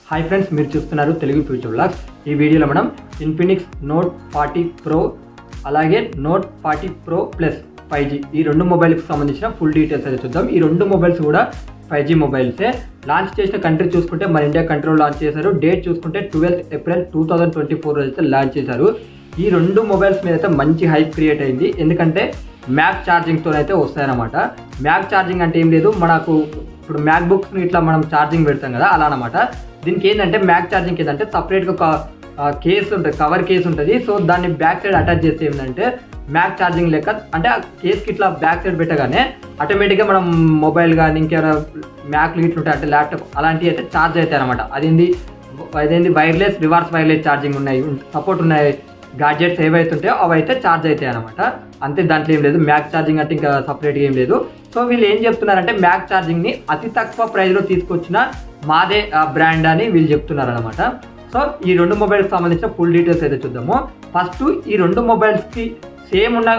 Hi friends, మీరు చూస్తున్నారు Telugu future vlogs. ఈ వీడియోలో మనం ఇన్ఫినిక్స్ నోట్ 40 ప్రో అలాగే నోట్ 40 ప్రో ప్లస్ 5G ఈ రెండు మొబైల్కి సంబంధించిన ఫుల్ డీటెయిల్స్ అయితే చూద్దాం. ఈ రెండు మొబైల్స్ కూడా 5G మొబైల్సే. లాంచ్ చేసిన కంట్రీ చూసుకుంటే మన ఇండియా కంట్రీలో లాంచ్ చేశారు. డేట్ చూసుకుంటే 12 ఏప్రిల్ 2024 అయితే లాంచ్ చేశారు. ఈ రెండు మొబైల్స్ మీద అయితే మంచి హైప్ క్రియేట్ అయింది. ఎందుకంటే మ్యాక్ ఛార్జింగ్తో అయితే వస్తాయన్నమాట. మ్యాక్ ఛార్జింగ్ అంటే ఏం లేదు, మనకు ఇప్పుడు మ్యాక్ బుక్స్ని ఇట్లా మనం ఛార్జింగ్ పెడతాం కదా, అలా అనమాట. దీనికి ఏంటంటే మ్యాక్ ఛార్జింగ్ ఏంటంటే సపరేట్గా ఒక కేసు ఉంటుంది, కవర్ కేసు ఉంటుంది. సో దాన్ని బ్యాక్ సైడ్ అటాచ్ చేస్తే ఏంటంటే మ్యాక్ ఛార్జింగ్ లెక్క, అంటే ఆ కేస్కి ఇట్లా బ్యాక్ సైడ్ పెట్టగానే ఆటోమేటిక్గా మనం మొబైల్ కానీ ఇంకేమైనా మ్యాక్లు ఇట్లా ఉంటాయి అంటే ల్యాప్టాప్ అలాంటివి అయితే ఛార్జ్ అవుతాయి అనమాట. అదేంది వైర్లెస్, రివర్స్ వైర్లెస్ ఛార్జింగ్ ఉన్నాయి, సపోర్ట్ ఉన్నాయి. గాడ్జెట్స్ ఏవైతుంటాయో అవి అయితే ఛార్జ్ అవుతాయి అనమాట. అంతే, దాంట్లో ఏం లేదు. మ్యాక్ ఛార్జింగ్ అంటే ఇంకా సపరేట్గా ఏం లేదు. సో వీళ్ళు ఏం చెప్తున్నారంటే మ్యాక్ ఛార్జింగ్ని అతి తక్కువ ప్రైస్లో తీసుకొచ్చిన మాదే బ్రాండ్ అని వీళ్ళు చెప్తున్నారు అనమాట. సో ఈ రెండు మొబైల్కి సంబంధించిన ఫుల్ డీటెయిల్స్ అయితే చూద్దాము. ఫస్ట్ ఈ రెండు మొబైల్స్కి సేమ్ ఉన్న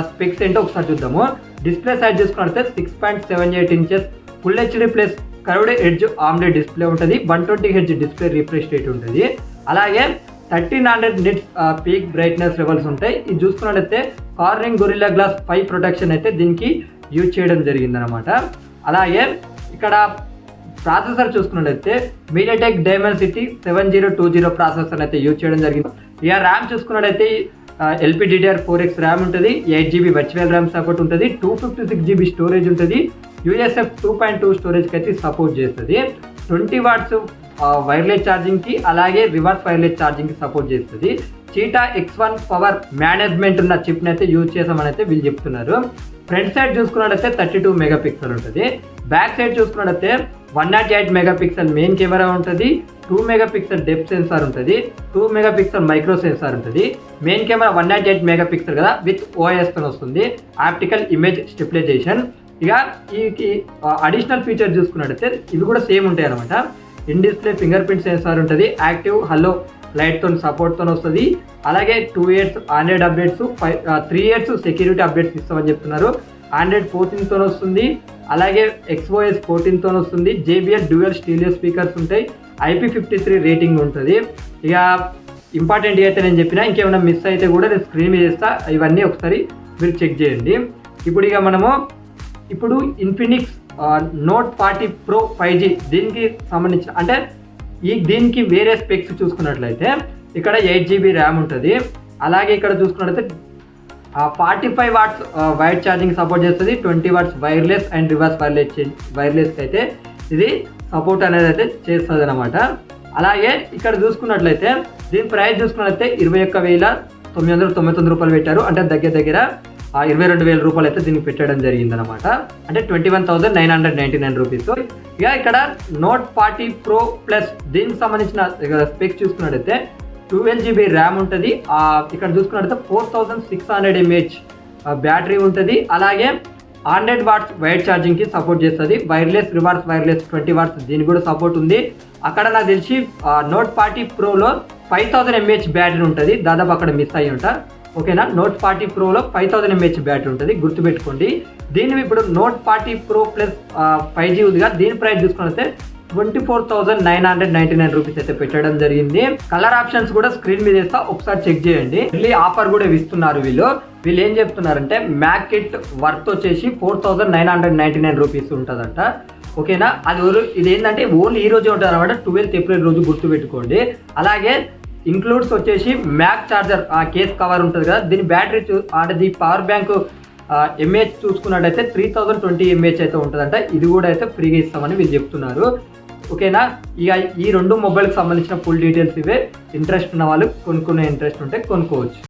స్పెక్స్ ఏంటో ఒకసారి చూద్దాము. డిస్ప్లే సైజ్ చూసుకున్నట్లయితే 6.78 inches full HD plus curved edge omelette display ఉంటుంది. 120 హెర్ట్జ్ డిస్ప్లే రిఫ్రెష్ రేట్ ఉంటుంది. అలాగే 1300 నిట్స్ పీక్ బ్రైట్నెస్ లెవెల్స్ ఉంటాయి. ఇది చూసుకున్నట్లయితే కార్నింగ్ గొరిల్లా గ్లాస్ 5 ప్రొటెక్షన్ అయితే దీనికి యూజ్ చేయడం జరిగిందనమాట. అలాగే ఇక్కడ ప్రాసెసర్ చూసుకున్నట్లయితే మీడియాటెక్ డైమెన్సిటీ 7020 ప్రాసెసర్ అయితే యూజ్ చేయడం జరిగింది. ఇక ర్యామ్ చూసుకున్నట్లయితే LPDDR4X ర్యామ్ ఉంటుంది. 8GB వర్చువల్ ర్యామ్ సపోర్ట్ ఉంటుంది. 256GB స్టోరేజ్ ఉంటుంది. USF 2.2 స్టోరేజ్కి అయితే సపోర్ట్ చేస్తుంది. 20 వాట్స్ వైర్లెస్ ఛార్జింగ్కి అలాగే రివర్స్ వైర్లెస్ ఛార్జింగ్కి సపోర్ట్ చేస్తుంది. చీటా X1 పవర్ మేనేజ్మెంట్ ఉన్న చిప్ని అయితే యూజ్ చేసామని అయితే వీళ్ళు చెప్తున్నారు. ఫ్రంట్ సైడ్ చూసుకున్నట్లయితే 32 మెగాపిక్సెల్ ఉంటుంది. బ్యాక్ సైడ్ చూసుకున్నట్లయితే 108 మెగాపిక్సెల్ మెయిన్ కెమెరా ఉంటుంది. 2 మెగాపిక్సెల్ డెప్త్ సెన్సార్ ఉంటుంది. 2 మెగాపిక్సెల్ మైక్రో సెన్సార్ ఉంటుంది. మెయిన్ కెమెరా 108 మెగాపిక్సెల్ కదా, విత్ OIS తో వస్తుంది, ఆప్టికల్ ఇమేజ్ స్టెబిలైజేషన్. ఇక ఈ అడిషనల్ ఫీచర్ చూసుకున్నట్లయితే ఇవి కూడా సేమ్ ఉంటాయి అనమాట. In display finger print censor ఉంటుంది. యాక్టివ్ హలో లైట్తో సపోర్ట్తో వస్తుంది. అలాగే 2 years Android updates, 3 years security updates ఇస్తామని చెప్తున్నారు. ఆండ్రాయిడ్ 14తో వస్తుంది. అలాగే XOS 14తో వస్తుంది. JBL డ్యూయల్ స్టీరియో స్పీకర్స్ ఉంటాయి. IP53 రేటింగ్ ఉంటుంది. ఇక ఇంపార్టెంట్ అయితే నేను చెప్పిన, ఇంకేమైనా మిస్ అయితే కూడా నేను స్క్రీన్ మీద చేస్తా, ఇవన్నీ ఒకసారి మీరు చెక్ చేయండి. ఇప్పుడు ఇన్ఫినిక్స్ నోట్ 40 ప్రో 5G దీనికి సంబంధించిన అంటే దీనికి వేరే స్పెక్స్ చూసుకున్నట్లయితే ఇక్కడ 8GB ర్యామ్ ఉంటుంది. అలాగే ఇక్కడ చూసుకున్నట్లయితే 45 వాట్స్ వైర్ ఛార్జింగ్ సపోర్ట్ చేస్తుంది. 20 watts wireless and reverse wireless అయితే ఇది సపోర్ట్ అనేది అయితే చేస్తుంది అనమాట. అలాగే ఇక్కడ చూసుకున్నట్లయితే దీని ప్రైస్ చూసుకున్నట్లయితే 21,999 రూపాయలు పెట్టారు. అంటే దగ్గర 22,000 రూపాయలు అయితే దీనికి పెట్టడం జరిగిందనమాట. అంటే 21,999 రూపీస్. ఇక ఇక్కడ నోట్ 40 ప్రో ప్లస్ దీనికి సంబంధించిన స్పెక్స్ చూసుకున్నట్టయితే 12GB ర్యామ్ ఉంటుంది. ఇక్కడ చూసుకున్నట్టయితే 4600 mAh బ్యాటరీ ఉంటుంది. అలాగే 100 వాట్స్ వైర్ ఛార్జింగ్కి సపోర్ట్ చేస్తుంది. వైర్లెస్, రివర్స్ వైర్లెస్ 20 వాట్స్ దీనికి కూడా సపోర్ట్ ఉంది. అక్కడ నాకు తెలిసి నోట్ 40 ప్రోలో 5000 mAh బ్యాటరీ ఉంటుంది. దాదాపు అక్కడ మిస్ అయ్యి ఉంటా. ఓకేనా, నోట్ 40 ప్రోలో 5000 mAh బ్యాటరీ ఉంటుంది, గుర్తుపెట్టుకోండి. దీన్ని ఇప్పుడు నోట్ 40 ప్రో ప్లస్ 5G ఉందిగా, దీని ప్రైస్ చూసుకున్నట్లయితే 24,999 రూపీస్ అయితే పెట్టడం జరిగింది. కలర్ ఆప్షన్స్ కూడా స్క్రీన్ మీద వేస్తా, ఒకసారి చెక్ చేయండి. మళ్ళీ ఆఫర్ కూడా ఇస్తున్నారు వీళ్ళు ఏం చెప్తున్నారంటే మ్యాక్ కిట్ వర్త్ వచ్చేసి 4,999 రూపీస్ ఉంటుందంట. ఓకేనా, ఇది ఏంటంటే ఓన్లీ ఈ రోజే ఉంటుంది అనమాట, 12 ఏప్రిల్ రోజు గుర్తుపెట్టుకోండి. అలాగే ఇంక్లూడ్స్ వచ్చేసి మ్యాక్ ఛార్జర్ కేస్ కవర్ ఉంటుంది కదా, దీని బ్యాటరీ అంటే దీని పవర్ బ్యాంక్ MAH చూసుకున్నట్టయితే 3020 mAh అయితే ఉంటుందంట. ఇది కూడా అయితే ఫ్రీగా ఇస్తామని వీళ్ళు చెప్తున్నారు. ఓకేనా, ఇక ఈ రెండు మొబైల్కి సంబంధించిన ఫుల్ డీటెయిల్స్ ఇవే. ఇంట్రెస్ట్ ఉన్న వాళ్ళు కొనుక్కునే ఇంట్రెస్ట్ ఉంటే కొనుక్కోవచ్చు.